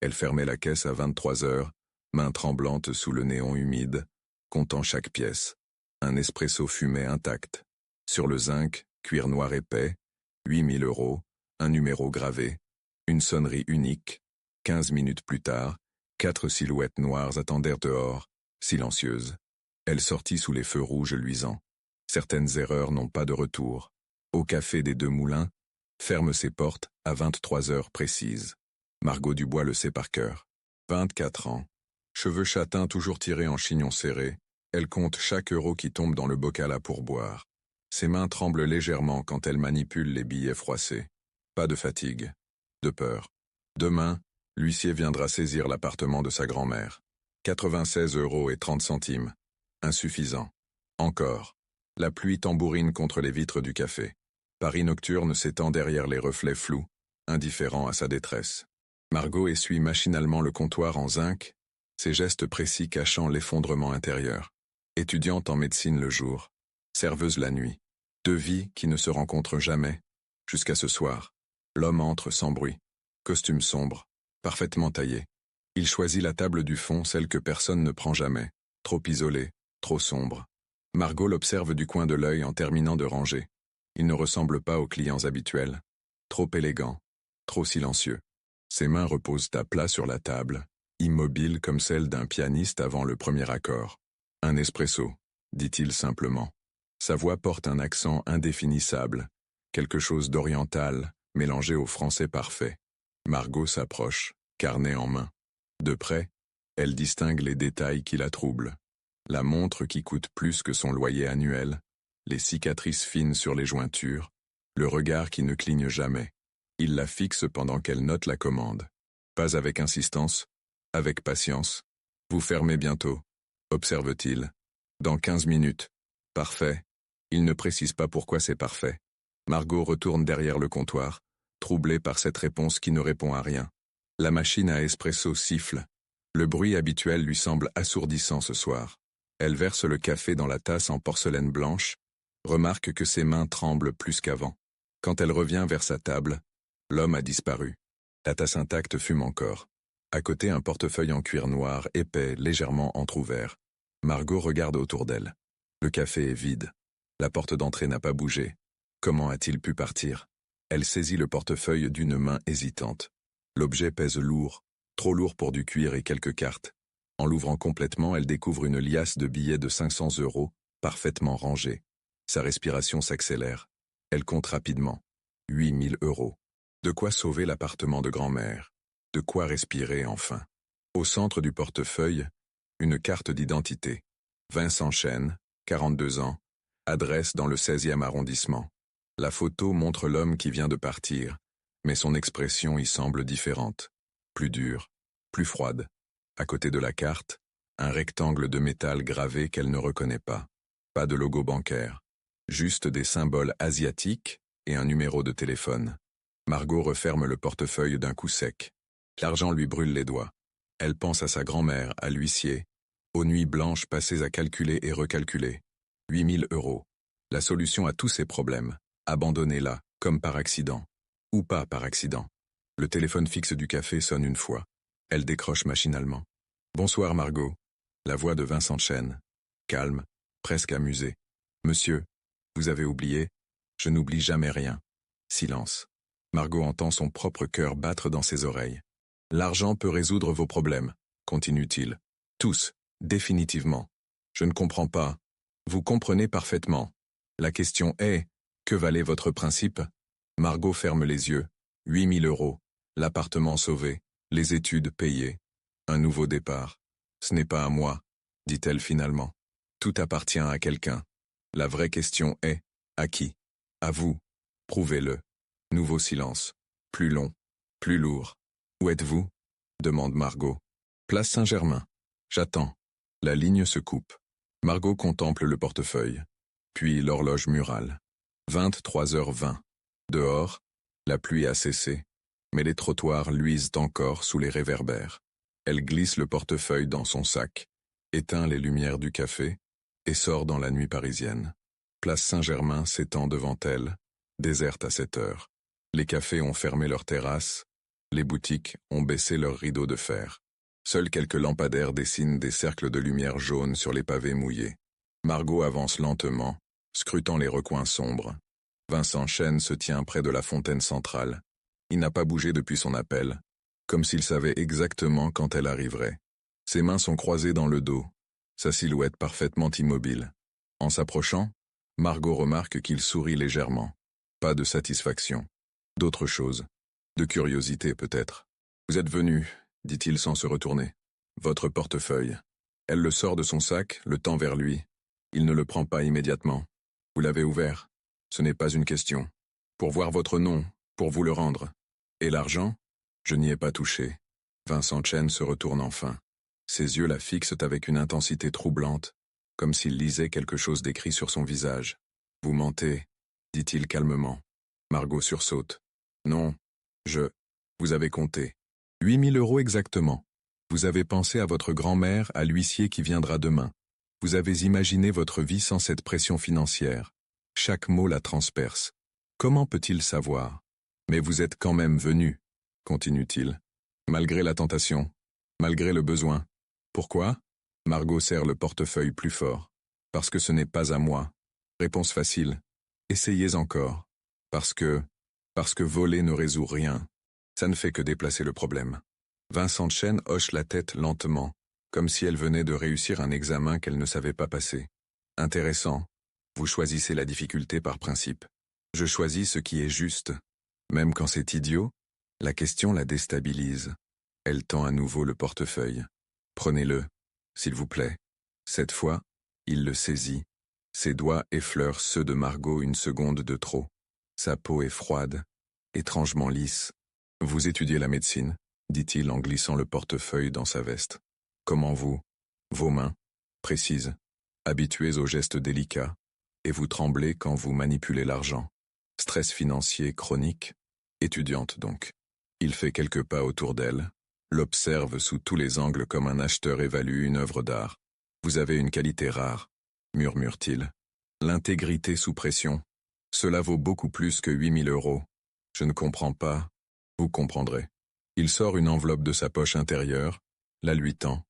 Elle fermait la caisse à 23 heures, main tremblante sous le néon humide, comptant chaque pièce. Un espresso fumait intact. Sur le zinc, cuir noir épais, 8000 €, un numéro gravé, une sonnerie unique. 15 minutes plus tard, 4 silhouettes noires attendèrent dehors, silencieuses. Elle sortit sous les feux rouges luisants. Certaines erreurs n'ont pas de retour. Au café des Deux Moulins, ferme ses portes à 23 heures précises. Margot Dubois le sait par cœur. 24 ans. Cheveux châtains toujours tirés en chignon serré, elle compte chaque euro qui tombe dans le bocal à pourboire. Ses mains tremblent légèrement quand elle manipule les billets froissés. Pas de fatigue, de peur. Demain, l'huissier viendra saisir l'appartement de sa grand-mère. 96,30 €. Insuffisant. Encore. La pluie tambourine contre les vitres du café. Paris nocturne s'étend derrière les reflets flous, indifférent à sa détresse. Margot essuie machinalement le comptoir en zinc, ses gestes précis cachant l'effondrement intérieur. Étudiante en médecine le jour, serveuse la nuit. Deux vies qui ne se rencontrent jamais, jusqu'à ce soir. L'homme entre sans bruit. Costume sombre, parfaitement taillé. Il choisit la table du fond, celle que personne ne prend jamais. Trop isolée, trop sombre. Margot l'observe du coin de l'œil en terminant de ranger. Il ne ressemble pas aux clients habituels. Trop élégant, trop silencieux. Ses mains reposent à plat sur la table, immobiles comme celles d'un pianiste avant le premier accord. Un espresso, dit-il simplement. Sa voix porte un accent indéfinissable, quelque chose d'oriental, mélangé au français parfait. Margot s'approche, carnet en main. De près, elle distingue les détails qui la troublent. La montre qui coûte plus que son loyer annuel, les cicatrices fines sur les jointures, le regard qui ne cligne jamais. Il la fixe pendant qu'elle note la commande. Pas avec insistance, avec patience. Vous fermez bientôt, observe-t-il. Dans 15 minutes. Parfait. Il ne précise pas pourquoi c'est parfait. Margot retourne derrière le comptoir, troublée par cette réponse qui ne répond à rien. La machine à espresso siffle. Le bruit habituel lui semble assourdissant ce soir. Elle verse le café dans la tasse en porcelaine blanche, remarque que ses mains tremblent plus qu'avant. Quand elle revient vers sa table, l'homme a disparu. La tasse intacte fume encore. À côté, un portefeuille en cuir noir, épais, légèrement entrouvert. Margot regarde autour d'elle. Le café est vide. La porte d'entrée n'a pas bougé. Comment a-t-il pu partir? Elle saisit le portefeuille d'une main hésitante. L'objet pèse lourd, trop lourd pour du cuir et quelques cartes. En l'ouvrant complètement, elle découvre une liasse de billets de 500 €, parfaitement rangés. Sa respiration s'accélère. Elle compte rapidement. 8000 €. De quoi sauver l'appartement de grand-mère. De quoi respirer enfin. Au centre du portefeuille, une carte d'identité. Vincent Chêne, 42 ans, adresse dans le 16e arrondissement. La photo montre l'homme qui vient de partir, mais son expression y semble différente. Plus dure, plus froide. À côté de la carte, un rectangle de métal gravé qu'elle ne reconnaît pas. Pas de logo bancaire. Juste des symboles asiatiques et un numéro de téléphone. Margot referme le portefeuille d'un coup sec. L'argent lui brûle les doigts. Elle pense à sa grand-mère, à l'huissier, aux nuits blanches passées à calculer et recalculer. 8000 €. La solution à tous ses problèmes. Abandonnée là, comme par accident. Ou pas par accident. Le téléphone fixe du café sonne une fois. Elle décroche machinalement. Bonsoir Margot. La voix de Vincent Chêne. Calme, presque amusée. Monsieur, vous avez oublié? Je n'oublie jamais rien. Silence. Margot entend son propre cœur battre dans ses oreilles. L'argent peut résoudre vos problèmes, continue-t-il. Tous, définitivement. Je ne comprends pas. Vous comprenez parfaitement. La question est, que valait votre principe? Margot ferme les yeux. 8000 €. L'appartement sauvé. Les études payées. Un nouveau départ. Ce n'est pas à moi, dit-elle finalement. Tout appartient à quelqu'un. La vraie question est, à qui? À vous. Prouvez-le. Nouveau silence. Plus long. Plus lourd. Où êtes-vous? Demande Margot. Place Saint-Germain. J'attends. La ligne se coupe. Margot contemple le portefeuille. Puis l'horloge murale. 23h20. Dehors, la pluie a cessé, mais les trottoirs luisent encore sous les réverbères. Elle glisse le portefeuille dans son sac, éteint les lumières du café et sort dans la nuit parisienne. Place Saint-Germain s'étend devant elle, déserte à cette heure. Les cafés ont fermé leurs terrasses, Les boutiques ont baissé leurs rideaux de fer. Seuls quelques lampadaires dessinent des cercles de lumière jaune sur les pavés mouillés. Margot avance lentement, scrutant les recoins sombres. Vincent Chêne se tient près de la fontaine centrale. Il n'a pas bougé depuis son appel, comme s'il savait exactement quand elle arriverait. Ses mains sont croisées dans le dos, sa silhouette parfaitement immobile. En s'approchant, Margot remarque qu'il sourit légèrement. Pas de satisfaction. D'autre chose. De curiosité peut-être. « Vous êtes venu », dit-il sans se retourner. « Votre portefeuille. » Elle le sort de son sac, le tend vers lui. Il ne le prend pas immédiatement. « Vous l'avez ouvert. Ce n'est pas une question. Pour voir votre nom, pour vous le rendre. Et l'argent ? Je n'y ai pas touché. » Vincent Chêne se retourne enfin. Ses yeux la fixent avec une intensité troublante, comme s'il lisait quelque chose d'écrit sur son visage. « Vous mentez, » dit-il calmement. Margot sursaute. « Non, vous avez compté. 8 000 € exactement. Vous avez pensé à votre grand-mère, à l'huissier qui viendra demain. Vous avez imaginé votre vie sans cette pression financière. Chaque mot la transperce. Comment peut-il savoir? Mais vous êtes quand même venu, continue-t-il. Malgré la tentation, malgré le besoin. Pourquoi? Margot serre le portefeuille plus fort. Parce que ce n'est pas à moi. Réponse facile. Essayez encore. Parce que voler ne résout rien. Ça ne fait que déplacer le problème. Vincent Chêne hoche la tête lentement, comme si elle venait de réussir un examen qu'elle ne savait pas passer. Intéressant. Vous choisissez la difficulté par principe. Je choisis ce qui est juste. Même quand c'est idiot, la question la déstabilise. Elle tend à nouveau le portefeuille. Prenez-le, s'il vous plaît. Cette fois, il le saisit. Ses doigts effleurent ceux de Margot une seconde de trop. Sa peau est froide, étrangement lisse. Vous étudiez la médecine, dit-il en glissant le portefeuille dans sa veste. Comment vous? Vos mains, précises, habituées aux gestes délicats, et vous tremblez quand vous manipulez l'argent. Stress financier chronique, étudiante donc. Il fait quelques pas autour d'elle, l'observe sous tous les angles comme un acheteur évalue une œuvre d'art. Vous avez une qualité rare, murmure-t-il. L'intégrité sous pression. Cela vaut beaucoup plus que 8 000 €. Je ne comprends pas. Vous comprendrez. Il sort une enveloppe de sa poche intérieure, la lui tend.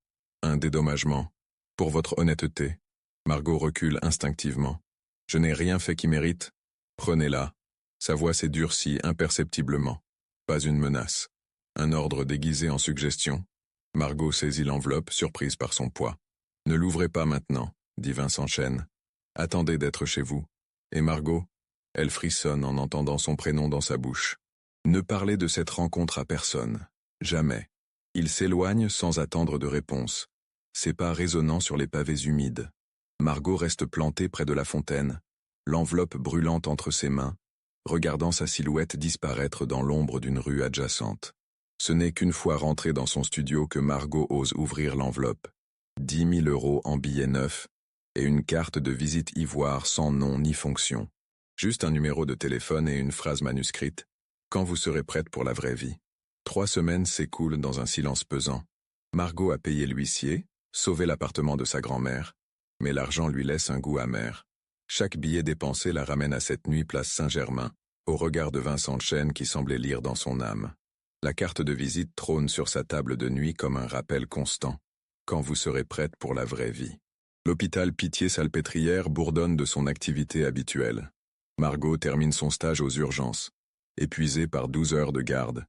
Un dédommagement. Pour votre honnêteté. Margot recule instinctivement. Je n'ai rien fait qui mérite. Prenez-la. Sa voix s'est durcie imperceptiblement. Pas une menace. Un ordre déguisé en suggestion. Margot saisit l'enveloppe, surprise par son poids. Ne l'ouvrez pas maintenant, dit Vincent Chêne. Attendez d'être chez vous. Et Margot? Elle frissonne en entendant son prénom dans sa bouche. Ne parlez de cette rencontre à personne. Jamais. Il s'éloigne sans attendre de réponse. Ses pas résonnant sur les pavés humides. Margot reste plantée près de la fontaine, l'enveloppe brûlante entre ses mains, regardant sa silhouette disparaître dans l'ombre d'une rue adjacente. Ce n'est qu'une fois rentrée dans son studio que Margot ose ouvrir l'enveloppe. 10 000 € en billets neufs et une carte de visite ivoire sans nom ni fonction. Juste un numéro de téléphone et une phrase manuscrite. Quand vous serez prête pour la vraie vie. 3 semaines s'écoulent dans un silence pesant. Margot a payé l'huissier, sauvé l'appartement de sa grand-mère, mais l'argent lui laisse un goût amer. Chaque billet dépensé la ramène à cette nuit place Saint-Germain, au regard de Vincent Chêne qui semblait lire dans son âme. La carte de visite trône sur sa table de nuit comme un rappel constant. Quand vous serez prête pour la vraie vie. L'hôpital Pitié-Salpêtrière bourdonne de son activité habituelle. Margot termine son stage aux urgences, épuisée par 12 heures de garde.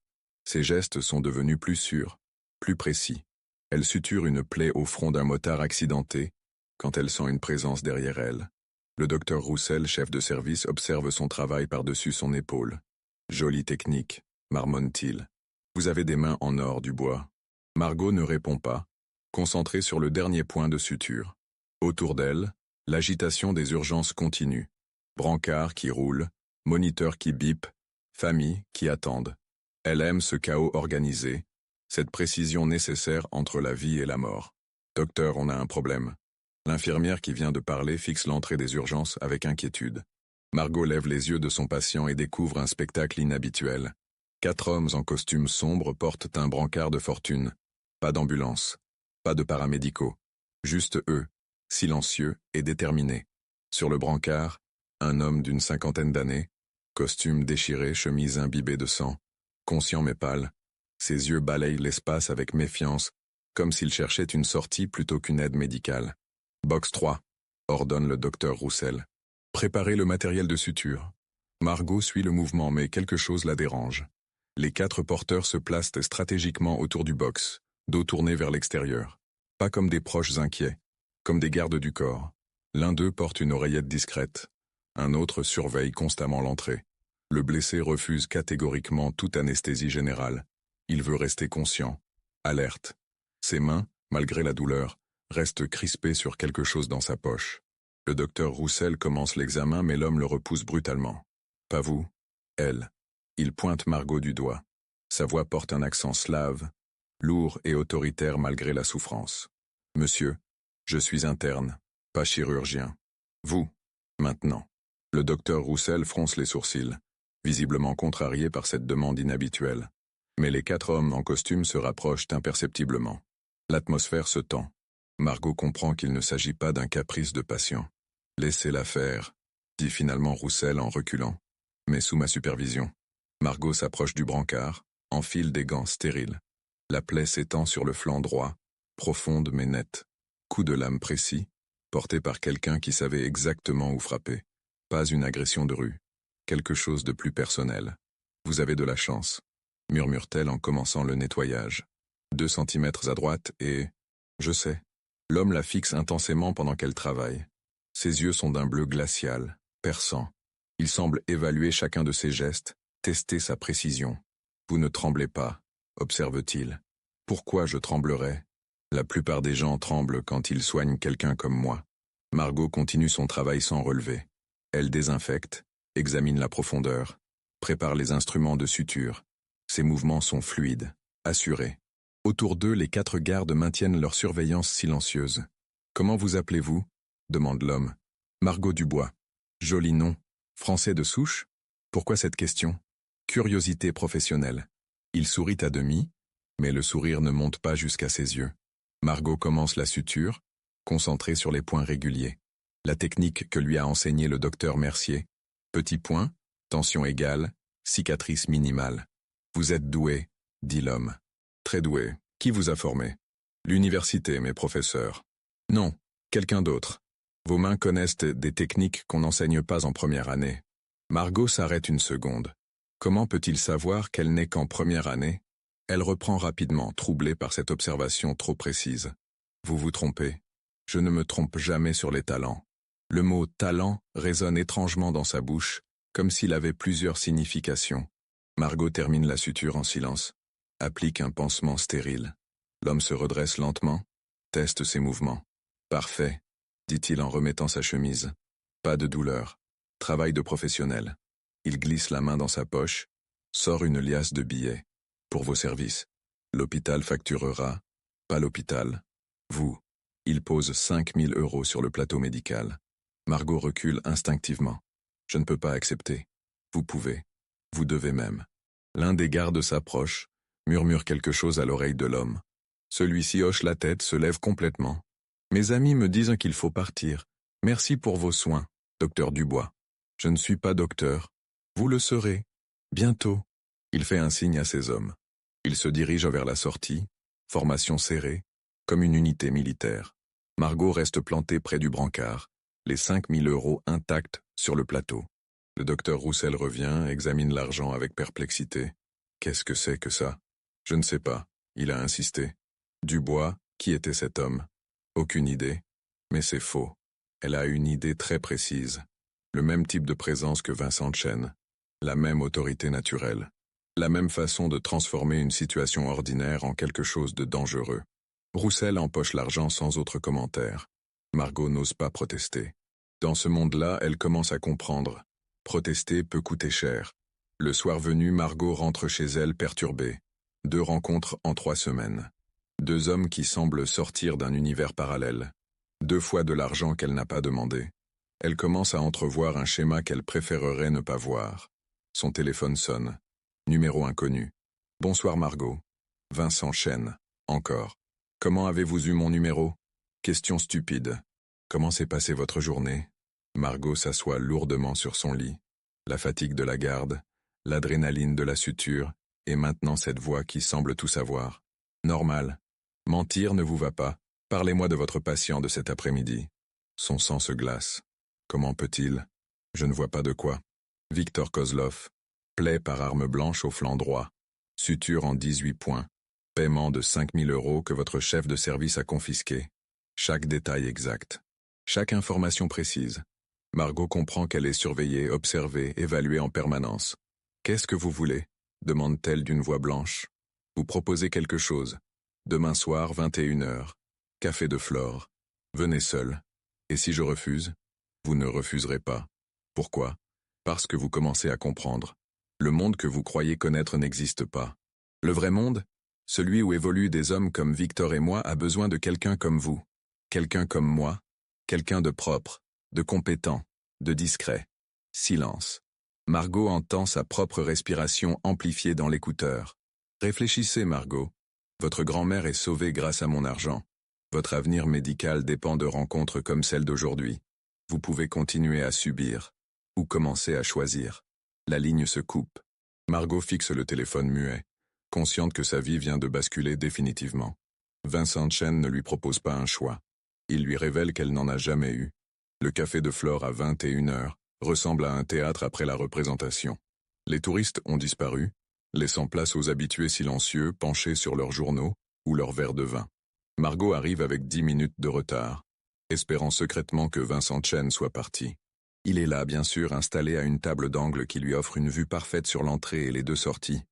Ses gestes sont devenus plus sûrs, plus précis. Elle suture une plaie au front d'un motard accidenté, quand elle sent une présence derrière elle. Le docteur Roussel, chef de service, observe son travail par-dessus son épaule. Jolie technique, marmonne-t-il. Vous avez des mains en or, Dubois. Margot ne répond pas, concentrée sur le dernier point de suture. Autour d'elle, l'agitation des urgences continue. Brancards qui roulent, moniteurs qui bipent, familles qui attendent. Elle aime ce chaos organisé, cette précision nécessaire entre la vie et la mort. Docteur, on a un problème. L'infirmière qui vient de parler fixe l'entrée des urgences avec inquiétude. Margot lève les yeux de son patient et découvre un spectacle inhabituel. 4 hommes en costume sombre portent un brancard de fortune. Pas d'ambulance, pas de paramédicaux. Juste eux, silencieux et déterminés. Sur le brancard, un homme d'une 50aine d'années, costume déchiré, chemise imbibée de sang, conscient mais pâle, Ses yeux balayent l'espace avec méfiance, comme s'il cherchait une sortie plutôt qu'une aide médicale. Box 3, ordonne le docteur Roussel. Préparez le matériel de suture. Margot suit le mouvement mais quelque chose la dérange. Les 4 porteurs se placent stratégiquement autour du box, dos tourné vers l'extérieur. Pas comme des proches inquiets, comme des gardes du corps. L'un d'eux porte une oreillette discrète. Un autre surveille constamment l'entrée. Le blessé refuse catégoriquement toute anesthésie générale. Il veut rester conscient, alerte. Ses mains, malgré la douleur, restent crispées sur quelque chose dans sa poche. Le docteur Roussel commence l'examen mais l'homme le repousse brutalement. Pas vous, elle. Il pointe Margot du doigt. Sa voix porte un accent slave, lourd et autoritaire malgré la souffrance. Monsieur, je suis interne, pas chirurgien. Vous, maintenant. Le docteur Roussel fronce les sourcils, visiblement contrarié par cette demande inhabituelle. Mais les 4 hommes en costume se rapprochent imperceptiblement. L'atmosphère se tend. Margot comprend qu'il ne s'agit pas d'un caprice de patient. Laissez-la faire, dit finalement Roussel en reculant. Mais sous ma supervision. Margot s'approche du brancard, enfile des gants stériles. La plaie s'étend sur le flanc droit, profonde mais nette. Coup de lame précis, porté par quelqu'un qui savait exactement où frapper. Pas une agression de rue. Quelque chose de plus personnel. Vous avez de la chance, murmure-t-elle en commençant le nettoyage. 2 centimètres à droite et... Je sais. L'homme la fixe intensément pendant qu'elle travaille. Ses yeux sont d'un bleu glacial, perçant. Il semble évaluer chacun de ses gestes, tester sa précision. Vous ne tremblez pas, observe-t-il. Pourquoi je tremblerais? La plupart des gens tremblent quand ils soignent quelqu'un comme moi. Margot continue son travail sans relever. Elle désinfecte, examine la profondeur, prépare les instruments de suture. Ses mouvements sont fluides, assurés. Autour d'eux, les 4 gardes maintiennent leur surveillance silencieuse. « Comment vous appelez-vous » demande l'homme. « Margot Dubois. » Joli nom. Français de souche? Pourquoi cette question? Curiosité professionnelle. Il sourit à demi, mais le sourire ne monte pas jusqu'à ses yeux. Margot commence la suture, concentrée sur les points réguliers. La technique que lui a enseignée le docteur Mercier. Petit point, tension égale, cicatrice minimale. Vous êtes doué, dit l'homme. Très doué. Qui vous a formé? L'université, mes professeurs. Non, quelqu'un d'autre. Vos mains connaissent des techniques qu'on n'enseigne pas en première année. Margot s'arrête une seconde. Comment peut-il savoir qu'elle n'est qu'en première année? Elle reprend rapidement, troublée par cette observation trop précise. Vous vous trompez. Je ne me trompe jamais sur les talents. Le mot « talent » résonne étrangement dans sa bouche, comme s'il avait plusieurs significations. Margot termine la suture en silence. Applique un pansement stérile. L'homme se redresse lentement, teste ses mouvements. Parfait, dit-il en remettant sa chemise. Pas de douleur. Travail de professionnel. Il glisse la main dans sa poche, sort une liasse de billets. Pour vos services. L'hôpital facturera. Pas l'hôpital. Vous. Il pose 5 000 € sur le plateau médical. Margot recule instinctivement. Je ne peux pas accepter. Vous pouvez. Vous devez même. L'un des gardes s'approche, murmure quelque chose à l'oreille de l'homme. Celui-ci hoche la tête, se lève complètement. Mes amis me disent qu'il faut partir. Merci pour vos soins, docteur Dubois. Je ne suis pas docteur. Vous le serez. Bientôt. Il fait un signe à ses hommes. Il se dirige vers la sortie, formation serrée, comme une unité militaire. Margot reste plantée près du brancard, les 5 000 € intacts sur le plateau. Le docteur Roussel revient, examine l'argent avec perplexité. Qu'est-ce que c'est que ça? Je ne sais pas, il a insisté. Dubois, qui était cet homme? Aucune idée. Mais c'est faux. Elle a une idée très précise. Le même type de présence que Vincent Chen. La même autorité naturelle. La même façon de transformer une situation ordinaire en quelque chose de dangereux. Roussel empoche l'argent sans autre commentaire. Margot n'ose pas protester. Dans ce monde-là, elle commence à comprendre. Protester peut coûter cher. Le soir venu, Margot rentre chez elle perturbée. 2 rencontres en 3 semaines. 2 hommes qui semblent sortir d'un univers parallèle. 2 fois de l'argent qu'elle n'a pas demandé. Elle commence à entrevoir un schéma qu'elle préférerait ne pas voir. Son téléphone sonne. Numéro inconnu. Bonsoir Margot. Vincent Chen. Encore. Comment avez-vous eu mon numéro? Question stupide. Comment s'est passée votre journée? Margot s'assoit lourdement sur son lit. La fatigue de la garde, l'adrénaline de la suture, Et maintenant cette voix qui semble tout savoir. Normal. Mentir ne vous va pas. Parlez-moi de votre patient de cet après-midi. Son sang se glace. Comment peut-il? Je ne vois pas de quoi. Victor Kozlov. Plaie par arme blanche au flanc droit. Suture en 18 points. Paiement de 5000 € que votre chef de service a confisqué. Chaque détail exact. Chaque information précise. Margot comprend qu'elle est surveillée, observée, évaluée en permanence. Qu'est-ce que vous voulez? Demande-t-elle d'une voix blanche. Vous proposez quelque chose. Demain soir, 21 h. Café de Flore. Venez seul. Et si je refuse? Vous ne refuserez pas. Pourquoi? Parce que vous commencez à comprendre. Le monde que vous croyez connaître n'existe pas. Le vrai monde, celui où évoluent des hommes comme Victor et moi, a besoin de quelqu'un comme vous. Quelqu'un comme moi. Quelqu'un de propre, de compétent, de discret. Silence. Margot entend sa propre respiration amplifiée dans l'écouteur. Réfléchissez, Margot. Votre grand-mère est sauvée grâce à mon argent. Votre avenir médical dépend de rencontres comme celle d'aujourd'hui. Vous pouvez continuer à subir, ou commencer à choisir. La ligne se coupe. Margot fixe le téléphone muet, consciente que sa vie vient de basculer définitivement. Vincent Chen ne lui propose pas un choix. Il lui révèle qu'elle n'en a jamais eu. Le café de Flore à 21 h ressemble à un théâtre après la représentation. Les touristes ont disparu, laissant place aux habitués silencieux penchés sur leurs journaux ou leurs verres de vin. Margot arrive avec 10 minutes de retard, espérant secrètement que Vincent Chen soit parti. Il est là, bien sûr, installé à une table d'angle qui lui offre une vue parfaite sur l'entrée et les deux sorties.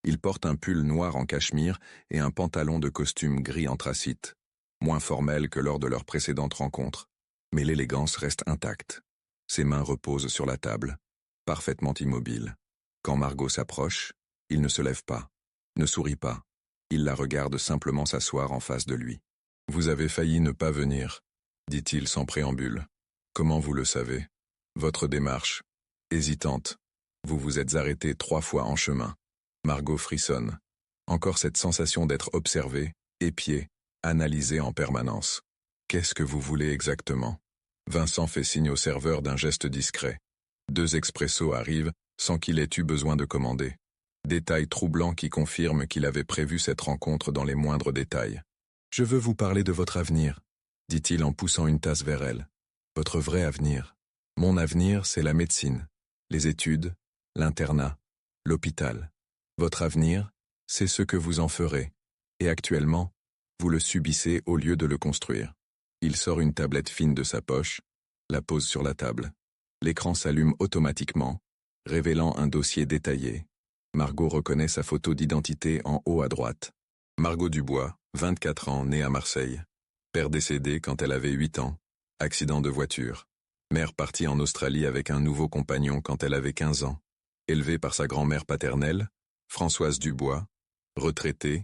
Il porte un pull noir en cachemire et un pantalon de costume gris anthracite, moins formel que lors de leur précédente rencontre. Mais l'élégance reste intacte. Ses mains reposent sur la table, parfaitement immobiles. Quand Margot s'approche, il ne se lève pas, ne sourit pas. Il la regarde simplement s'asseoir en face de lui. « Vous avez failli ne pas venir », dit-il sans préambule. « Comment vous le savez ? Votre démarche, hésitante. Vous vous êtes arrêté 3 fois en chemin. » Margot frissonne. Encore cette sensation d'être observée, épiée, analysée en permanence. « Qu'est-ce que vous voulez exactement ?» Vincent fait signe au serveur d'un geste discret. 2 expressos arrivent sans qu'il ait eu besoin de commander. Détail troublant qui confirme qu'il avait prévu cette rencontre dans les moindres détails. « Je veux vous parler de votre avenir, » dit-il en poussant une tasse vers elle. « Votre vrai avenir. Mon avenir, c'est la médecine, les études, l'internat, l'hôpital. Votre avenir, c'est ce que vous en ferez. Et actuellement, vous le subissez au lieu de le construire. » Il sort une tablette fine de sa poche, la pose sur la table. L'écran s'allume automatiquement, révélant un dossier détaillé. Margot reconnaît sa photo d'identité en haut à droite. Margot Dubois, 24 ans, née à Marseille. Père décédé quand elle avait 8 ans. Accident de voiture. Mère partie en Australie avec un nouveau compagnon quand elle avait 15 ans. Élevée par sa grand-mère paternelle, Françoise Dubois. Retraitée,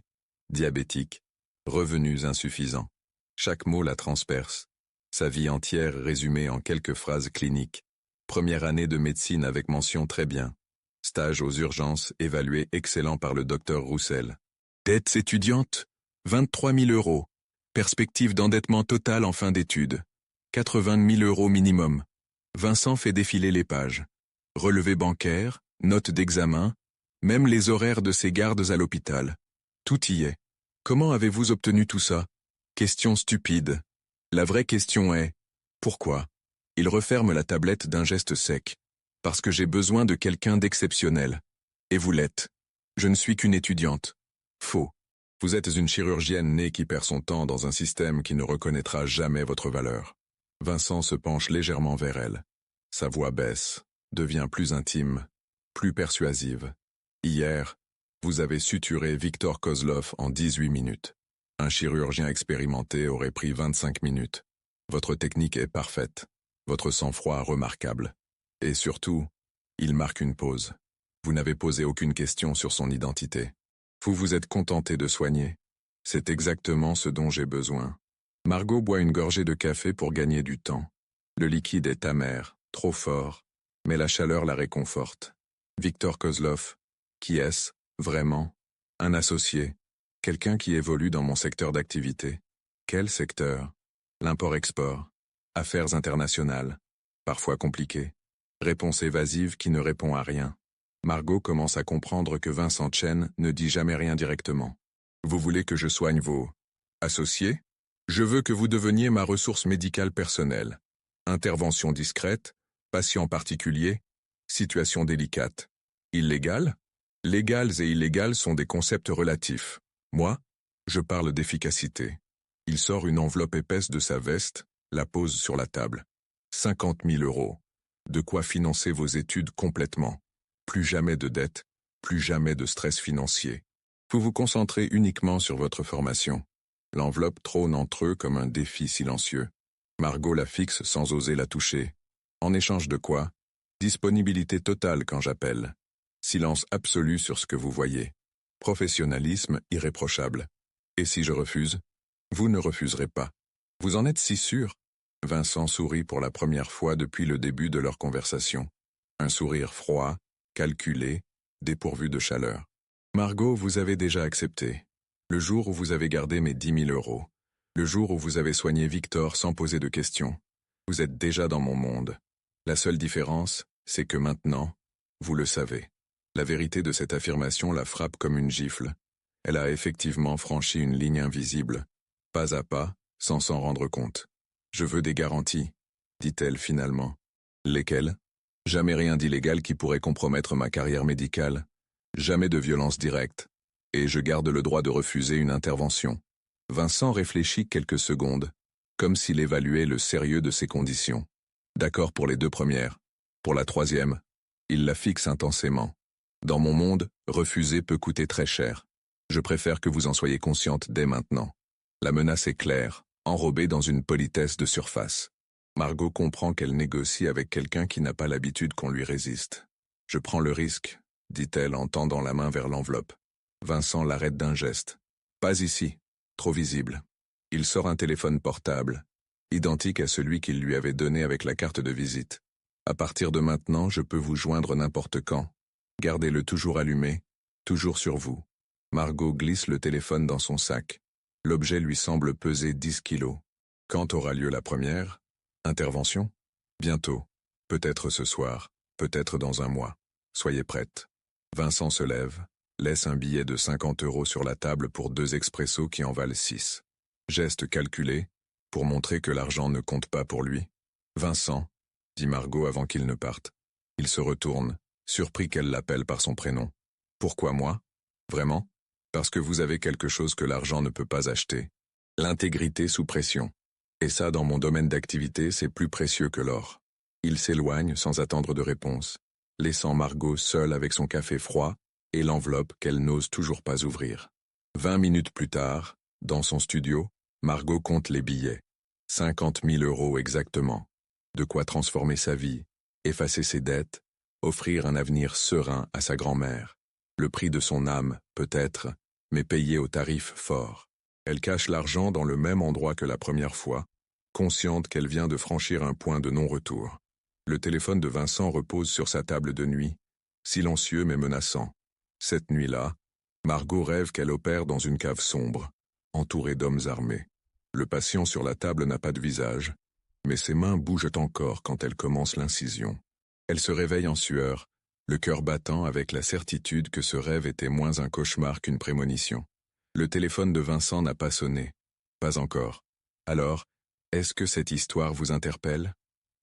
diabétique, revenus insuffisants. Chaque mot la transperce. Sa vie entière résumée en quelques phrases cliniques. Première année de médecine avec mention très bien. Stage aux urgences évalué excellent par le docteur Roussel. Dettes étudiantes, 23 000 €. Perspective d'endettement total en fin d'études. 80 000 € minimum. Vincent fait défiler les pages. Relevé bancaire, notes d'examen, même les horaires de ses gardes à l'hôpital. Tout y est. Comment avez-vous obtenu tout ça? Question stupide. La vraie question est, pourquoi? Il referme la tablette d'un geste sec. Parce que j'ai besoin de quelqu'un d'exceptionnel. Et vous l'êtes. Je ne suis qu'une étudiante. Faux. Vous êtes une chirurgienne née qui perd son temps dans un système qui ne reconnaîtra jamais votre valeur. Vincent se penche légèrement vers elle. Sa voix baisse, devient plus intime, plus persuasive. Hier, vous avez suturé Victor Kozlov en 18 minutes. Un chirurgien expérimenté aurait pris 25 minutes. Votre technique est parfaite. Votre sang-froid remarquable. Et surtout, il marque une pause. Vous n'avez posé aucune question sur son identité. Vous vous êtes contenté de soigner. C'est exactement ce dont j'ai besoin. Margot boit une gorgée de café pour gagner du temps. Le liquide est amer, trop fort, mais la chaleur la réconforte. Victor Kozlov, qui est-ce, vraiment? Un associé. Quelqu'un qui évolue dans mon secteur d'activité. Quel secteur? L'import-export. Affaires internationales. Parfois compliquées. Réponse évasive qui ne répond à rien. Margot commence à comprendre que Vincent Chen ne dit jamais rien directement. Vous voulez que je soigne vos associés? Je veux que vous deveniez ma ressource médicale personnelle. Intervention discrète, patient particulier, situation délicate. Illégale? Légales et illégales sont des concepts relatifs. Moi, je parle d'efficacité. Il sort une enveloppe épaisse de sa veste, la pose sur la table. 50 000 €. De quoi financer vos études complètement. Plus jamais de dettes, plus jamais de stress financier. Vous vous concentrez uniquement sur votre formation. L'enveloppe trône entre eux comme un défi silencieux. Margot la fixe sans oser la toucher. En échange de quoi? Disponibilité totale quand j'appelle. Silence absolu sur ce que vous voyez. Professionnalisme irréprochable. Et si je refuse? Vous ne refuserez pas. Vous en êtes si sûr? Vincent sourit pour la première fois depuis le début de leur conversation. Un sourire froid, calculé, dépourvu de chaleur. Margot, vous avez déjà accepté. Le jour où vous avez gardé mes 10 000 €. Le jour où vous avez soigné Victor sans poser de questions. Vous êtes déjà dans mon monde. La seule différence, c'est que maintenant, vous le savez. La vérité de cette affirmation la frappe comme une gifle. Elle a effectivement franchi une ligne invisible, pas à pas, sans s'en rendre compte. Je veux des garanties, dit-elle finalement. Lesquelles? Jamais rien d'illégal qui pourrait compromettre ma carrière médicale. Jamais de violence directe. Et je garde le droit de refuser une intervention. Vincent réfléchit quelques secondes, comme s'il évaluait le sérieux de ses conditions. D'accord pour les 2 premières. Pour la 3e, il la fixe intensément. Dans mon monde, refuser peut coûter très cher. Je préfère que vous en soyez consciente dès maintenant. La menace est claire, enrobée dans une politesse de surface. Margot comprend qu'elle négocie avec quelqu'un qui n'a pas l'habitude qu'on lui résiste. Je prends le risque, dit-elle en tendant la main vers l'enveloppe. Vincent l'arrête d'un geste. Pas ici, trop visible. Il sort un téléphone portable, identique à celui qu'il lui avait donné avec la carte de visite. À partir de maintenant, je peux vous joindre n'importe quand. Gardez-le toujours allumé, toujours sur vous. Margot glisse le téléphone dans son sac. L'objet lui semble peser 10 kilos. Quand aura lieu la première? Intervention? Bientôt. Peut-être ce soir, peut-être dans un mois. Soyez prête. Vincent se lève, laisse un billet de 50 € sur la table pour 2 expressos qui en valent 6. Geste calculé, pour montrer que l'argent ne compte pas pour lui. Vincent, dit Margot avant qu'il ne parte. Il se retourne, surpris qu'elle l'appelle par son prénom. Pourquoi moi? Vraiment? Parce que vous avez quelque chose que l'argent ne peut pas acheter. L'intégrité sous pression. Et ça, dans mon domaine d'activité, c'est plus précieux que l'or. Il s'éloigne sans attendre de réponse, laissant Margot seule avec son café froid et l'enveloppe qu'elle n'ose toujours pas ouvrir. 20 minutes plus tard, dans son studio, Margot compte les billets. 50 000 € exactement. De quoi transformer sa vie, effacer ses dettes, offrir un avenir serein à sa grand-mère. Le prix de son âme, peut-être, mais payé au tarif fort. Elle cache l'argent dans le même endroit que la première fois, consciente qu'elle vient de franchir un point de non-retour. Le téléphone de Vincent repose sur sa table de nuit, silencieux mais menaçant. Cette nuit-là, Margot rêve qu'elle opère dans une cave sombre, entourée d'hommes armés. Le patient sur la table n'a pas de visage, mais ses mains bougent encore quand elle commence l'incision. Elle se réveille en sueur, le cœur battant avec la certitude que ce rêve était moins un cauchemar qu'une prémonition. Le téléphone de Vincent n'a pas sonné. Pas encore. Alors, est-ce que cette histoire vous interpelle?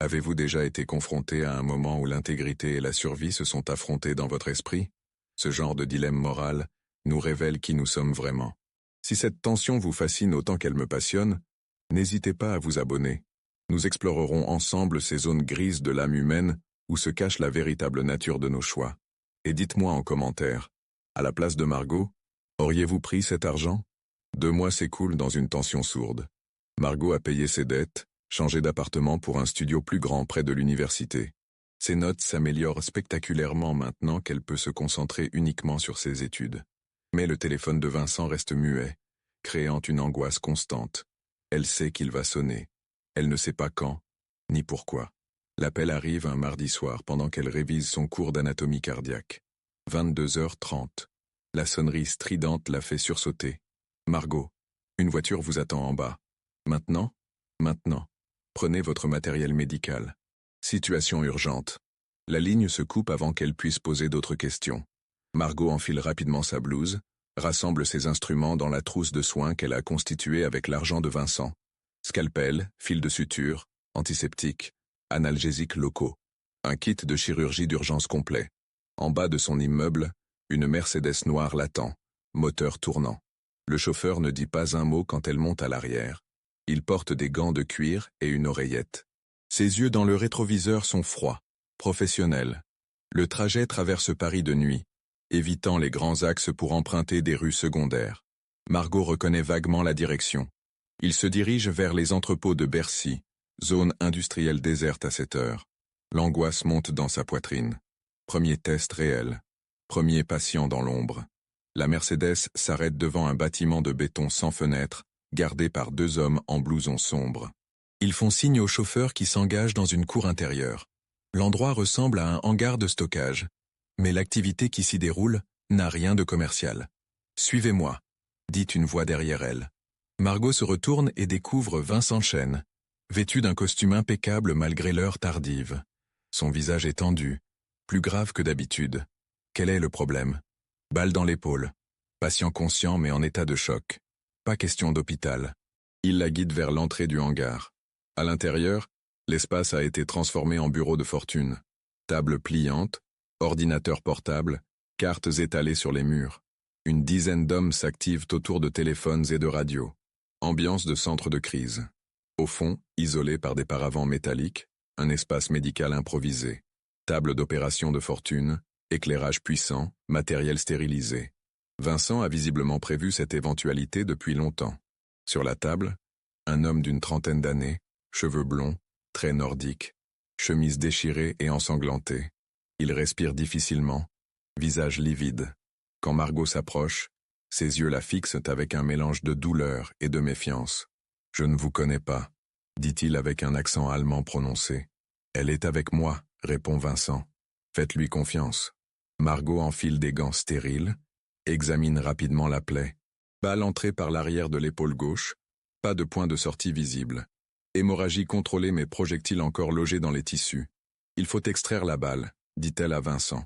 Avez-vous déjà été confronté à un moment où l'intégrité et la survie se sont affrontées dans votre esprit? Ce genre de dilemme moral nous révèle qui nous sommes vraiment. Si cette tension vous fascine autant qu'elle me passionne, n'hésitez pas à vous abonner. Nous explorerons ensemble ces zones grises de l'âme humaine où se cache la véritable nature de nos choix. Et dites-moi en commentaire, à la place de Margot, auriez-vous pris cet argent? 2 mois s'écoulent dans une tension sourde. Margot a payé ses dettes, changé d'appartement pour un studio plus grand près de l'université. Ses notes s'améliorent spectaculairement maintenant qu'elle peut se concentrer uniquement sur ses études. Mais le téléphone de Vincent reste muet, créant une angoisse constante. Elle sait qu'il va sonner. Elle ne sait pas quand, ni pourquoi. L'appel arrive un mardi soir pendant qu'elle révise son cours d'anatomie cardiaque. 22h30. La sonnerie stridente la fait sursauter. Margot, une voiture vous attend en bas. Maintenant? Maintenant. Prenez votre matériel médical. Situation urgente. La ligne se coupe avant qu'elle puisse poser d'autres questions. Margot enfile rapidement sa blouse, rassemble ses instruments dans la trousse de soins qu'elle a constituée avec l'argent de Vincent. Scalpel, fil de suture, antiseptique, analgésiques locaux. Un kit de chirurgie d'urgence complet. En bas de son immeuble, une Mercedes noire l'attend, moteur tournant. Le chauffeur ne dit pas un mot quand elle monte à l'arrière. Il porte des gants de cuir et une oreillette. Ses yeux dans le rétroviseur sont froids, professionnels. Le trajet traverse Paris de nuit, évitant les grands axes pour emprunter des rues secondaires. Margot reconnaît vaguement la direction. Il se dirige vers les entrepôts de Bercy, zone industrielle déserte à cette heure. L'angoisse monte dans sa poitrine. Premier test réel. Premier patient dans l'ombre. La Mercedes s'arrête devant un bâtiment de béton sans fenêtre, gardé par 2 hommes en blouson sombre. Ils font signe au chauffeur qui s'engage dans une cour intérieure. L'endroit ressemble à un hangar de stockage. Mais l'activité qui s'y déroule n'a rien de commercial. « Suivez-moi », dit une voix derrière elle. Margot se retourne et découvre Vincent Chêne, vêtu d'un costume impeccable malgré l'heure tardive. Son visage est tendu, plus grave que d'habitude. Quel est le problème? Balle dans l'épaule. Patient conscient mais en état de choc. Pas question d'hôpital. Il la guide vers l'entrée du hangar. À l'intérieur, l'espace a été transformé en bureau de fortune. Table pliante, ordinateur portable, cartes étalées sur les murs. Une dizaine d'hommes s'activent autour de téléphones et de radios. Ambiance de centre de crise. Au fond, isolé par des paravents métalliques, un espace médical improvisé. Table d'opération de fortune, éclairage puissant, matériel stérilisé. Vincent a visiblement prévu cette éventualité depuis longtemps. Sur la table, un homme d'une trentaine d'années, cheveux blonds, traits nordiques, chemise déchirée et ensanglantée. Il respire difficilement, visage livide. Quand Margot s'approche, ses yeux la fixent avec un mélange de douleur et de méfiance. « Je ne vous connais pas », dit-il avec un accent allemand prononcé. « Elle est avec moi », répond Vincent. « Faites-lui confiance. » Margot enfile des gants stériles, examine rapidement la plaie. Balle entrée par l'arrière de l'épaule gauche, pas de point de sortie visible. Hémorragie contrôlée mais projectile encore logé dans les tissus. Il faut extraire la balle, dit-elle à Vincent.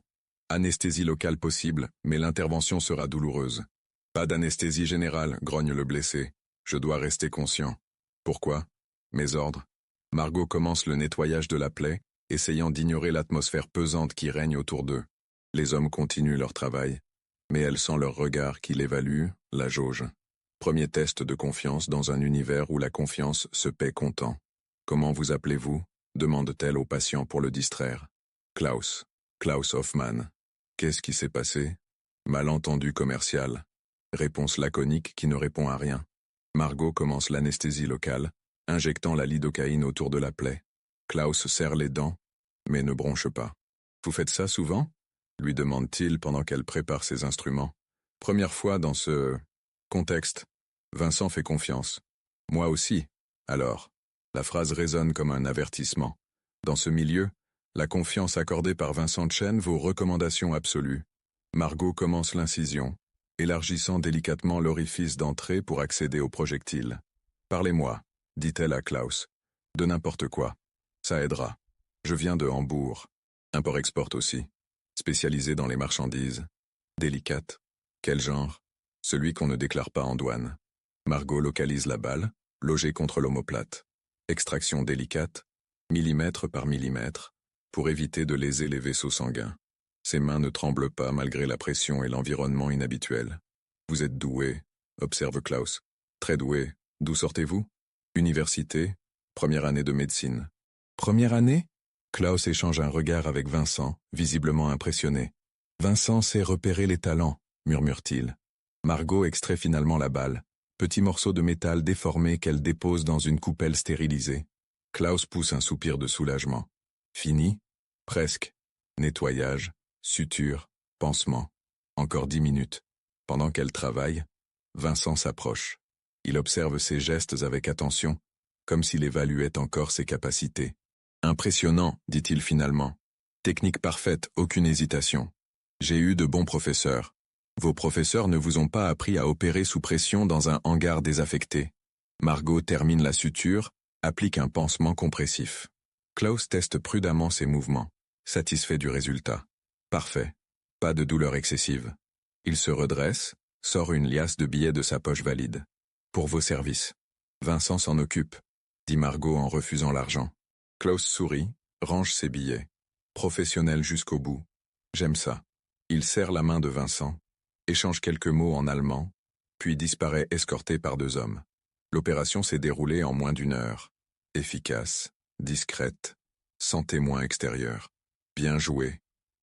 Anesthésie locale possible, mais l'intervention sera douloureuse. Pas d'anesthésie générale, grogne le blessé. Je dois rester conscient. Pourquoi? Mes ordres. Margot commence le nettoyage de la plaie, essayant d'ignorer l'atmosphère pesante qui règne autour d'eux. Les hommes continuent leur travail, mais elle sent leur regard qui l'évalue, la jauge. Premier test de confiance dans un univers où la confiance se paie comptant. Comment vous appelez-vous? Demande-t-elle au patient pour le distraire. Klaus. Klaus Hoffmann. Qu'est-ce qui s'est passé? Malentendu commercial. Réponse laconique qui ne répond à rien. Margot commence l'anesthésie locale, injectant la lidocaïne autour de la plaie. Klaus serre les dents, mais ne bronche pas. Vous faites ça souvent? Lui demande-t-il pendant qu'elle prépare ses instruments. Première fois dans ce contexte. Vincent fait confiance. Moi aussi. Alors, la phrase résonne comme un avertissement. Dans ce milieu, la confiance accordée par Vincent Chêne vaut recommandation absolue. Margot commence l'incision, élargissant délicatement l'orifice d'entrée pour accéder au projectile. Parlez-moi, dit-elle à Klaus. De n'importe quoi. Ça aidera. Je viens de Hambourg. Import-export aussi. Spécialisé dans les marchandises. Délicate. Quel genre? Celui qu'on ne déclare pas en douane. Margot localise la balle, logée contre l'omoplate. Extraction délicate, millimètre par millimètre, pour éviter de léser les vaisseaux sanguins. Ses mains ne tremblent pas malgré la pression et l'environnement inhabituel. Vous êtes doué, observe Klaus. Très doué. D'où sortez-vous? Université, première année de médecine. Première année? Klaus échange un regard avec Vincent, visiblement impressionné. Vincent sait repérer les talents, murmure-t-il. Margot extrait finalement la balle, petit morceau de métal déformé qu'elle dépose dans une coupelle stérilisée. Klaus pousse un soupir de soulagement. Fini? Presque. Nettoyage, suture, pansement. Encore 10 minutes. Pendant qu'elle travaille, Vincent s'approche. Il observe ses gestes avec attention, comme s'il évaluait encore ses capacités. Impressionnant, dit-il finalement. Technique parfaite, aucune hésitation. J'ai eu de bons professeurs. Vos professeurs ne vous ont pas appris à opérer sous pression dans un hangar désaffecté. Margot termine la suture, applique un pansement compressif. Klaus teste prudemment ses mouvements. satisfait du résultat. Parfait. Pas de douleur excessive. Il se redresse, sort une liasse de billets de sa poche valide. Pour vos services. Vincent s'en occupe, dit Margot en refusant l'argent. Klaus sourit, range ses billets. Professionnel jusqu'au bout. J'aime ça. Il serre la main de Vincent, échange quelques mots en allemand, puis disparaît escorté par 2 hommes. L'opération s'est déroulée en moins d'1 heure. Efficace, discrète, sans témoin extérieur. Bien joué,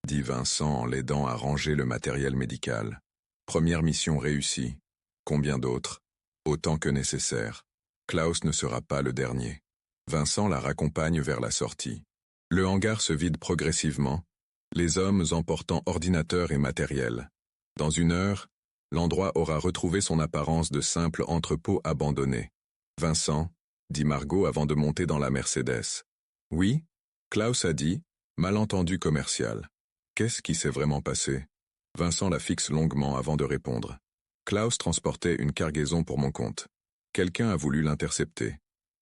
dit Vincent en l'aidant à ranger le matériel médical. Première mission réussie. Combien d'autres? Autant que nécessaire. Klaus ne sera pas le dernier. Vincent la raccompagne vers la sortie. Le hangar se vide progressivement, les hommes emportant ordinateurs et matériel. Dans 1 heure, l'endroit aura retrouvé son apparence de simple entrepôt abandonné. Vincent, dit Margot avant de monter dans la Mercedes. Oui, Klaus a dit, malentendu commercial. Qu'est-ce qui s'est vraiment passé? Vincent la fixe longuement avant de répondre. Klaus transportait une cargaison pour mon compte. Quelqu'un a voulu l'intercepter.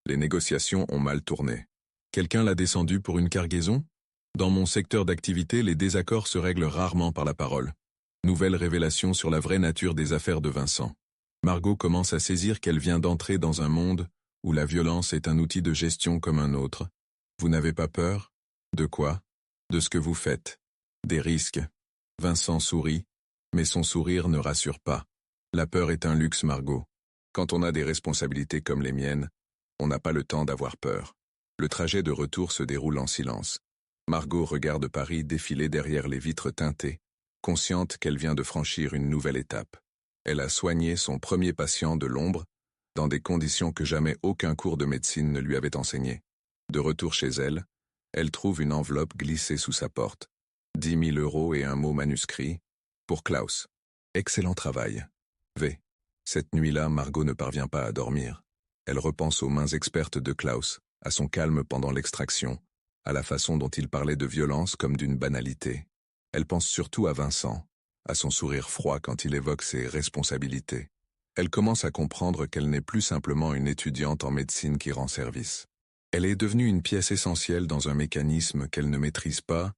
Les négociations ont mal tourné. Quelqu'un l'a descendu pour une cargaison? Dans mon secteur d'activité, les désaccords se règlent rarement par la parole. Nouvelle révélation sur la vraie nature des affaires de Vincent. Margot commence à saisir qu'elle vient d'entrer dans un monde où la violence est un outil de gestion comme un autre. Vous n'avez pas peur? De quoi? De ce que vous faites. Des risques. Vincent sourit, mais son sourire ne rassure pas. La peur est un luxe, Margot. Quand on a des responsabilités comme les miennes, on n'a pas le temps d'avoir peur. Le trajet de retour se déroule en silence. Margot regarde Paris défiler derrière les vitres teintées, consciente qu'elle vient de franchir une nouvelle étape. Elle a soigné son premier patient de l'ombre, dans des conditions que jamais aucun cours de médecine ne lui avait enseignées. De retour chez elle, elle trouve une enveloppe glissée sous sa porte. 10 000 € et un mot manuscrit. Pour Klaus. Excellent travail. V. Cette nuit-là, Margot ne parvient pas à dormir. Elle repense aux mains expertes de Klaus, à son calme pendant l'extraction, à la façon dont il parlait de violence comme d'une banalité. Elle pense surtout à Vincent, à son sourire froid quand il évoque ses responsabilités. Elle commence à comprendre qu'elle n'est plus simplement une étudiante en médecine qui rend service. Elle est devenue une pièce essentielle dans un mécanisme qu'elle ne maîtrise pas,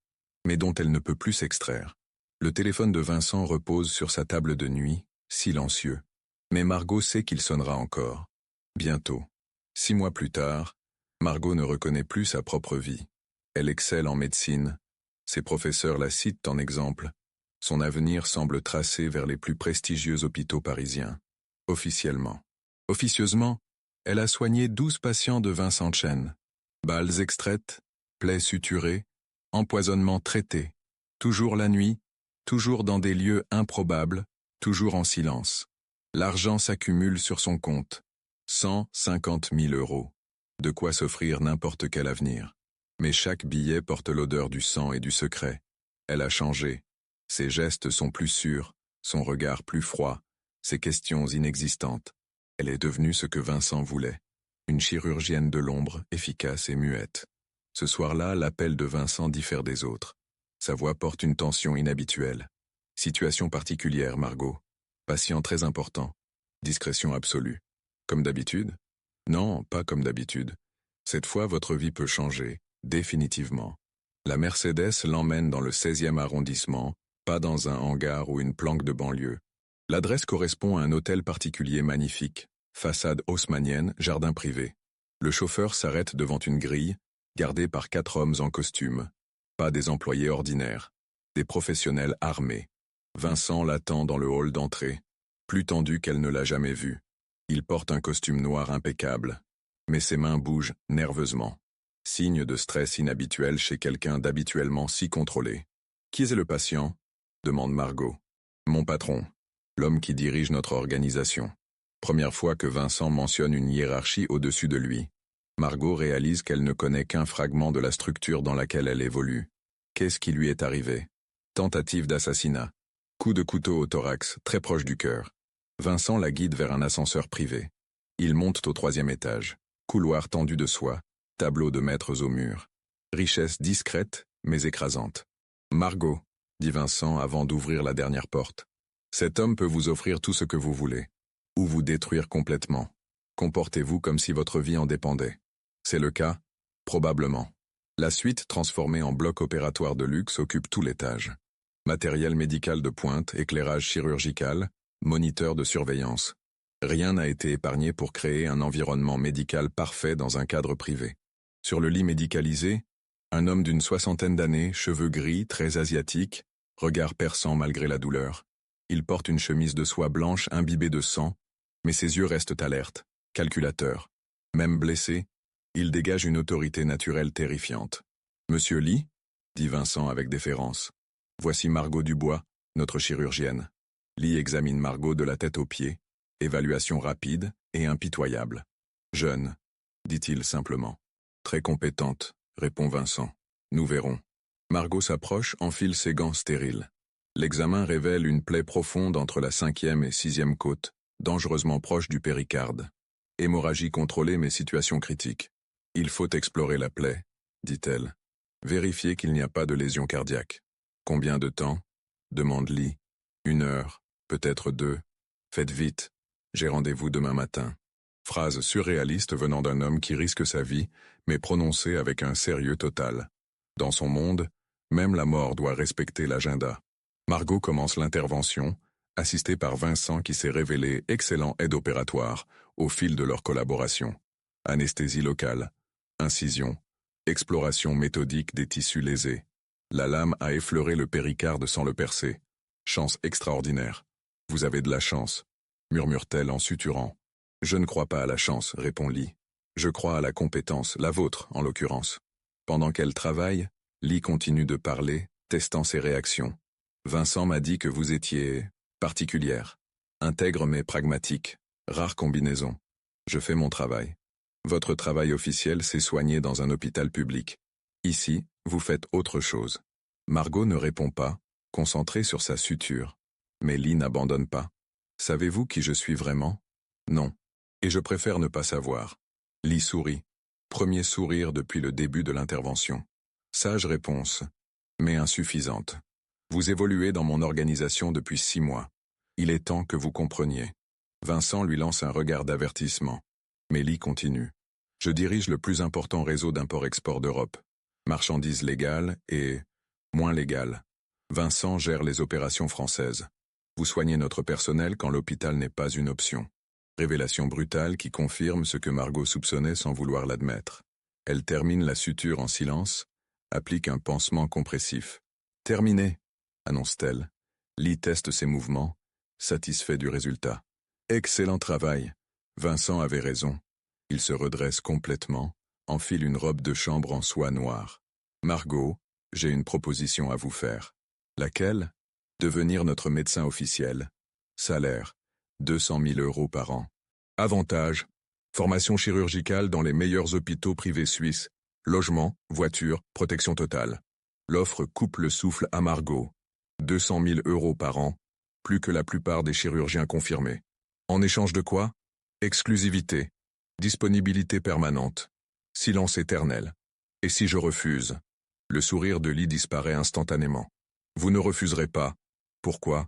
mais dont elle ne peut plus s'extraire. Le téléphone de Vincent repose sur sa table de nuit, silencieux. Mais Margot sait qu'il sonnera encore. Bientôt. 6 mois plus tard, Margot ne reconnaît plus sa propre vie. Elle excelle en médecine. Ses professeurs la citent en exemple. Son avenir semble tracé vers les plus prestigieux hôpitaux parisiens. Officiellement. Officieusement, elle a soigné 12 patients de Vincent Chen. Balles extraites, plaies suturées, empoisonnements traités. Toujours la nuit, toujours dans des lieux improbables, toujours en silence. L'argent s'accumule sur son compte. 150 000 €. De quoi s'offrir n'importe quel avenir. Mais chaque billet porte l'odeur du sang et du secret. Elle a changé. Ses gestes sont plus sûrs, son regard plus froid, ses questions inexistantes. Elle est devenue ce que Vincent voulait. Une chirurgienne de l'ombre, efficace et muette. Ce soir-là, l'appel de Vincent diffère des autres. Sa voix porte une tension inhabituelle. Situation particulière, Margot. Patient très important. Discrétion absolue. Comme d'habitude? Non, pas comme d'habitude. Cette fois, votre vie peut changer, définitivement. La Mercedes l'emmène dans le 16e arrondissement, pas dans un hangar ou une planque de banlieue. L'adresse correspond à un hôtel particulier magnifique, façade haussmannienne, jardin privé. Le chauffeur s'arrête devant une grille, gardée par 4 hommes en costume. Pas des employés ordinaires, des professionnels armés. Vincent l'attend dans le hall d'entrée, plus tendu qu'elle ne l'a jamais vu. Il porte un costume noir impeccable, mais ses mains bougent nerveusement. Signe de stress inhabituel chez quelqu'un d'habituellement si contrôlé. « Qui est le patient ?» demande Margot. « Mon patron, l'homme qui dirige notre organisation. » Première fois que Vincent mentionne une hiérarchie au-dessus de lui. Margot réalise qu'elle ne connaît qu'un fragment de la structure dans laquelle elle évolue. Qu'est-ce qui lui est arrivé? Tentative d'assassinat. Coup de couteau au thorax, très proche du cœur. Vincent la guide vers un ascenseur privé. Ils montent au 3e étage. Couloir tendu de soie, tableau de maîtres au mur. Richesse discrète, mais écrasante. « Margot, » dit Vincent avant d'ouvrir la dernière porte. « Cet homme peut vous offrir tout ce que vous voulez. Ou vous détruire complètement. Comportez-vous comme si votre vie en dépendait. C'est le cas? Probablement. La suite, transformée en bloc opératoire de luxe, occupe tout l'étage. Matériel médical de pointe, éclairage chirurgical, moniteur de surveillance. Rien n'a été épargné pour créer un environnement médical parfait dans un cadre privé. Sur le lit médicalisé, un homme d'une 60aine d'années, cheveux gris, très asiatique, regard perçant malgré la douleur. Il porte une chemise de soie blanche imbibée de sang, mais ses yeux restent alertes, calculateurs. Même blessé, il dégage une autorité naturelle terrifiante. « Monsieur Lee ?» dit Vincent avec déférence. « Voici Margot Dubois, notre chirurgienne. » Lee examine Margot de la tête aux pieds. Évaluation rapide et impitoyable. « Jeune », dit-il simplement. « Très compétente », répond Vincent. « Nous verrons. » Margot s'approche, enfile ses gants stériles. L'examen révèle une plaie profonde entre la 5e et 6e côte, dangereusement proche du péricarde. Hémorragie contrôlée mais situation critique. « Il faut explorer la plaie », dit-elle. « Vérifier qu'il n'y a pas de lésion cardiaque. »« Combien de temps ?» demande Lee. « 1 heure, peut-être 2. Faites vite. J'ai rendez-vous demain matin. » Phrase surréaliste venant d'un homme qui risque sa vie, mais prononcée avec un sérieux total. Dans son monde, même la mort doit respecter l'agenda. Margot commence l'intervention, assistée par Vincent qui s'est révélé excellent aide opératoire au fil de leur collaboration. Anesthésie locale, incision, exploration méthodique des tissus lésés. La lame a effleuré le péricarde sans le percer. Chance extraordinaire. « Vous avez de la chance », murmure-t-elle en suturant. « Je ne crois pas à la chance, répond Lee. Je crois à la compétence, la vôtre en l'occurrence. » Pendant qu'elle travaille, Lee continue de parler, testant ses réactions. « Vincent m'a dit que vous étiez particulière, intègre mais pragmatique, rare combinaison. Je fais mon travail. Votre travail officiel, c'est soigner dans un hôpital public. Ici, vous faites autre chose. » Margot ne répond pas, concentrée sur sa suture. Mais Lee n'abandonne pas. « Savez-vous qui je suis vraiment ? Non. Et je préfère ne pas savoir. » Lee sourit. Premier sourire depuis le début de l'intervention. Sage réponse, mais insuffisante. Vous évoluez dans mon organisation depuis 6 mois. Il est temps que vous compreniez. Vincent lui lance un regard d'avertissement. Mais Lee continue. Je dirige le plus important réseau d'import-export d'Europe. Marchandises légales et moins légales. Vincent gère les opérations françaises. Vous soignez notre personnel quand l'hôpital n'est pas une option. Révélation brutale qui confirme ce que Margot soupçonnait sans vouloir l'admettre. Elle termine la suture en silence, applique un pansement compressif. « Terminé », annonce-t-elle. Lee teste ses mouvements, satisfait du résultat. « Excellent travail. Vincent avait raison. » Il se redresse complètement, enfile une robe de chambre en soie noire. « Margot, j'ai une proposition à vous faire. » « Laquelle ? » « Devenir notre médecin officiel. Salaire, 200 000 € par an. Avantages, formation chirurgicale dans les meilleurs hôpitaux privés suisses. Logement, voiture, protection totale. » L'offre coupe le souffle à Margot. 200 000 € par an, plus que la plupart des chirurgiens confirmés. En échange de quoi ? Exclusivité, disponibilité permanente, silence éternel. Et si je refuse ? Le sourire de Lee disparaît instantanément. Vous ne refuserez pas. Pourquoi ?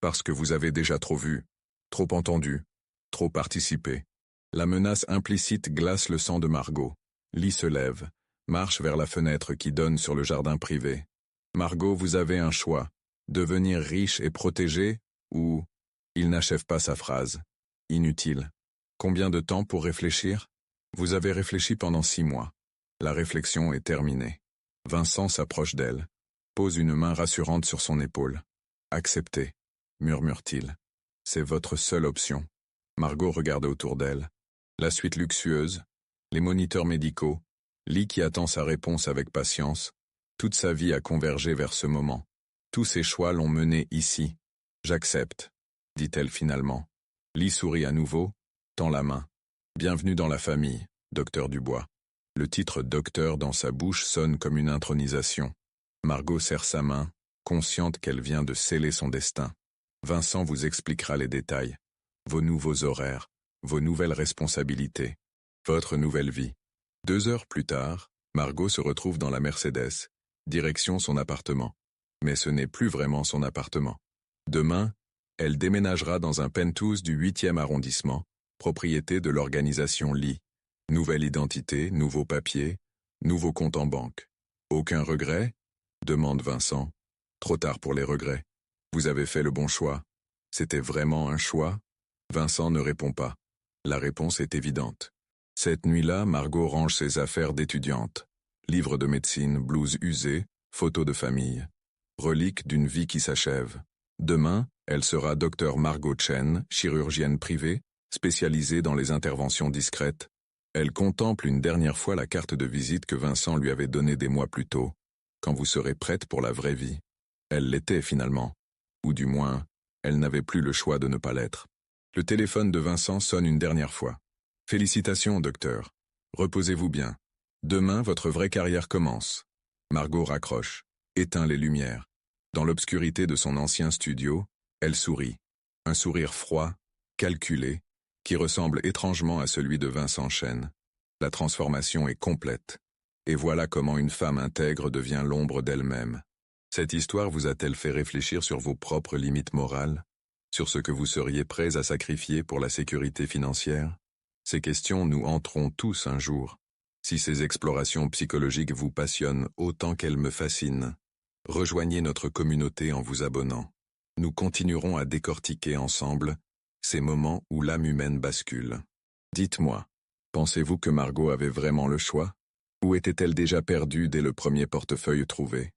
Parce que vous avez déjà trop vu, trop entendu, trop participé. La menace implicite glace le sang de Margot. Lee se lève, marche vers la fenêtre qui donne sur le jardin privé. Margot, vous avez un choix. Devenir riche et protégé, ou... Il n'achève pas sa phrase. Inutile. Combien de temps pour réfléchir ? Vous avez réfléchi pendant 6 mois. La réflexion est terminée. Vincent s'approche d'elle, pose une main rassurante sur son épaule. Acceptez, murmure-t-il. C'est votre seule option. Margot regarde autour d'elle. La suite luxueuse, les moniteurs médicaux, Lee qui attend sa réponse avec patience. Toute sa vie a convergé vers ce moment. Tous ses choix l'ont mené ici. J'accepte, dit-elle finalement. Lee sourit à nouveau, tend la main. Bienvenue dans la famille, docteur Dubois. Le titre docteur dans sa bouche sonne comme une intronisation. Margot serre sa main, consciente qu'elle vient de sceller son destin. Vincent vous expliquera les détails. Vos nouveaux horaires, vos nouvelles responsabilités, votre nouvelle vie. 2 heures plus tard, Margot se retrouve dans la Mercedes, direction son appartement. Mais ce n'est plus vraiment son appartement. Demain, elle déménagera dans un penthouse du 8e arrondissement, propriété de l'organisation Lee. Nouvelle identité, nouveaux papiers, Nouveau compte en banque. Aucun regret? Demande Vincent. Trop tard pour les regrets. Vous avez fait le bon choix. C'était vraiment un choix? Vincent ne répond pas. La réponse est évidente. Cette nuit-là, Margot range ses affaires d'étudiante. Livres de médecine, blouse usée, photos de famille. Relique d'une vie qui s'achève. Demain, elle sera Dr Margot Chen, chirurgienne privée, spécialisée dans les interventions discrètes. Elle contemple une dernière fois la carte de visite que Vincent lui avait donnée des mois plus tôt. Quand vous serez prête pour la vraie vie. Elle l'était finalement. Ou du moins, elle n'avait plus le choix de ne pas l'être. Le téléphone de Vincent sonne une dernière fois. Félicitations, docteur. Reposez-vous bien. Demain, votre vraie carrière commence. Margot raccroche, éteint les lumières. Dans l'obscurité de son ancien studio, elle sourit. Un sourire froid, calculé, qui ressemble étrangement à celui de Vincent Chen. La transformation est complète. Et voilà comment une femme intègre devient l'ombre d'elle-même. Cette histoire vous a-t-elle fait réfléchir sur vos propres limites morales? Sur ce que vous seriez prêts à sacrifier pour la sécurité financière? Ces questions nous hanteront tous un jour. Si ces explorations psychologiques vous passionnent autant qu'elles me fascinent, rejoignez notre communauté en vous abonnant. Nous continuerons à décortiquer ensemble ces moments où l'âme humaine bascule. Dites-moi, pensez-vous que Margot avait vraiment le choix? Ou était-elle déjà perdue dès le premier portefeuille trouvé?